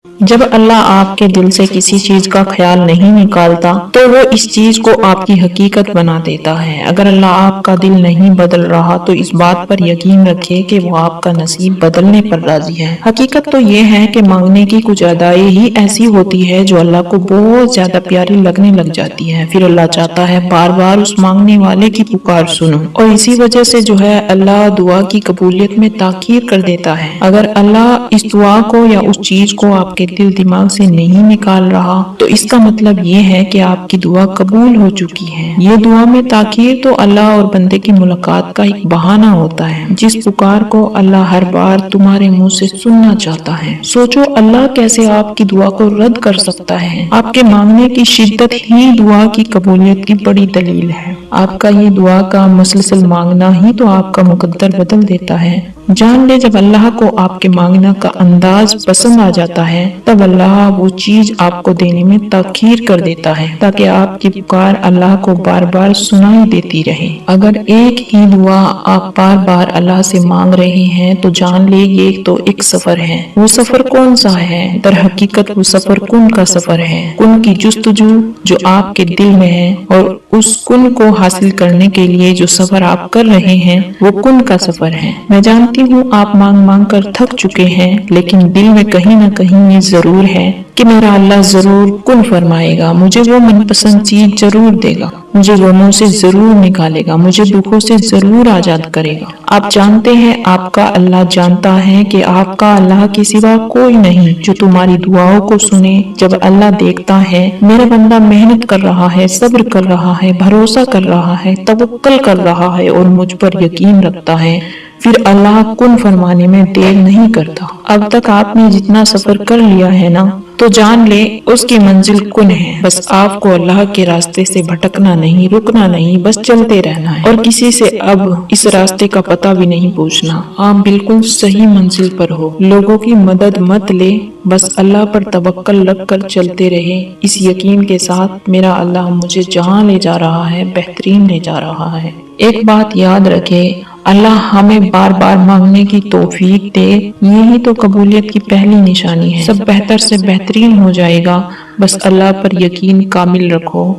جب اللہ آپ کے دل سے کسی چیز کا خیال نہیں نکالتا تو وہ اس چیز کو آپ کی حقیقت بنا دیتا ہے۔ اگر اللہ آپ کا دل نہیں بدل رہا تو اس بات پر یقین رکھے کہ وہ آپ کا نصیب بدلنے پر راضی ہے۔ حقیقت تو یہ ہے کہ مانگنے کی کچھ ادائیں ہی ایسی ہوتی ہے جو اللہ کو بہت زیادہ پیاری لگنے لگ جاتی ہے، پھر اللہ چاہتا ہے بار بار اس مانگنے والے کی پکار سنو، اور اسی وجہ سے جو ہے اللہ دعا کی قبولیت میں تاخیر کر دیتا ہے۔ اگر اللہ اس دعا کو یا اس چیز کو آپ کے دل دماغ سے نہیں نکال رہا تو اس کا مطلب یہ ہے کہ آپ کی دعا قبول ہو چکی ہے۔ یہ دعا میں تاخیر تو اللہ اور بندے کی ملاقات کا ایک بہانہ ہوتا ہے، جس پکار کو اللہ ہر بار تمہارے منہ سے سننا چاہتا ہے۔ سوچو اللہ کیسے آپ کی دعا کو رد کر سکتا ہے؟ آپ کے مانگنے کی شدت ہی دعا کی قبولیت کی بڑی دلیل ہے۔ آپ کا یہ دعا کا مسلسل مانگنا ہی تو آپ کا مقدر بدل دیتا ہے۔ جان لے جب اللہ کو آپ کے مانگنا کا انداز پسند آ جاتا ہے تب اللہ وہ چیز آپ کو دینے میں تاخیر کر دیتا ہے تاکہ آپ کی پکار اللہ کو بار بار سنائی دیتی رہے۔ اگر ایک ہی دعا آپ بار بار اللہ سے مانگ رہے ہیں تو جان لے یہ تو ایک سفر ہے۔ وہ سفر کون سا ہے؟ در حقیقت وہ سفر کن کا سفر ہے۔ کن کی جستجو جو آپ کے دل میں ہے، اور اس کن کو حاصل کرنے کے لیے جو سفر آپ کر رہے ہیں وہ کن کا سفر ہے۔ میں جانتی ہوں آپ مانگ مانگ کر تھک چکے ہیں، لیکن دل میں کہیں نہ کہیں یہ ضرور ہے کہ میرا اللہ ضرور کن فرمائے گا، مجھے وہ من پسند چیز ضرور دے گا، مجھے غموں سے ضرور نکالے گا، مجھے دکھوں سے ضرور آزاد کرے گا۔ آپ جانتے ہیں آپ کا اللہ جانتا ہے کہ آپ کا اللہ کے سوا کوئی نہیں جو تمہاری دعاؤں کو سنے۔ جب اللہ دیکھتا ہے میرا بندہ محنت کر رہا ہے، صبر کر رہا ہے، بھروسہ کر رہا ہے، توکل کر رہا ہے اور مجھ پر یقین رکھتا ہے، پھر اللہ کن فرمانے میں دیر نہیں کرتا۔ اب تک آپ نے جتنا سفر کر لیا ہے نا، تو جان لے اس کی منزل کن ہے۔ بس آپ کو اللہ کے راستے سے بھٹکنا نہیں، رکنا نہیں، بس چلتے رہنا ہے، اور کسی سے اب اس راستے کا پتہ بھی نہیں پوچھنا۔ آپ بالکل صحیح منزل پر ہو، لوگوں کی مدد مت لے، بس اللہ پر توکل رکھ کر چلتے رہے، اس یقین کے ساتھ میرا اللہ مجھے جہاں لے جا رہا ہے بہترین لے جا رہا ہے۔ ایک بات یاد رکھے، اللہ ہمیں بار بار مانگنے کی توفیق دے، یہی تو قبولیت کی پہلی نشانی ہے۔ سب بہتر سے بہترین ہو جائے گا، بس اللہ پر یقین کامل رکھو۔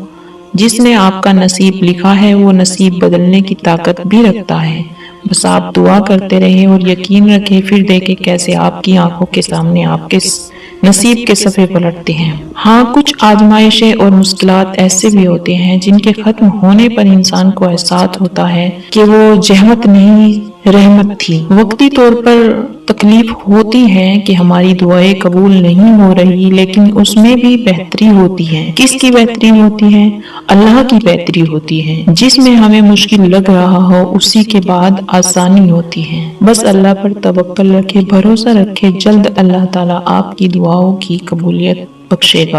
جس نے آپ کا نصیب لکھا ہے وہ نصیب بدلنے کی طاقت بھی رکھتا ہے۔ بس آپ دعا کرتے رہے اور یقین رکھے، پھر دیکھے کیسے آپ کی آنکھوں کے سامنے آپ کے نصیب کے صفحے پلٹتے ہیں۔ ہاں، کچھ آزمائشیں اور مشکلات ایسے بھی ہوتے ہیں جن کے ختم ہونے پر انسان کو احساس ہوتا ہے کہ وہ زحمت نہیں رحمت تھی۔ وقتی طور پر تکلیف ہوتی ہے کہ ہماری دعائیں قبول نہیں ہو رہی، لیکن اس میں بھی بہتری ہوتی ہے۔ کس کی بہتری ہوتی ہے؟ اللہ کی بہتری ہوتی ہے۔ جس میں ہمیں مشکل لگ رہا ہو اسی کے بعد آسانی ہوتی ہے۔ بس اللہ پر توکل رکھے، بھروسہ رکھے، جلد اللہ تعالیٰ آپ کی دعاؤں کی قبولیت بخشے گا۔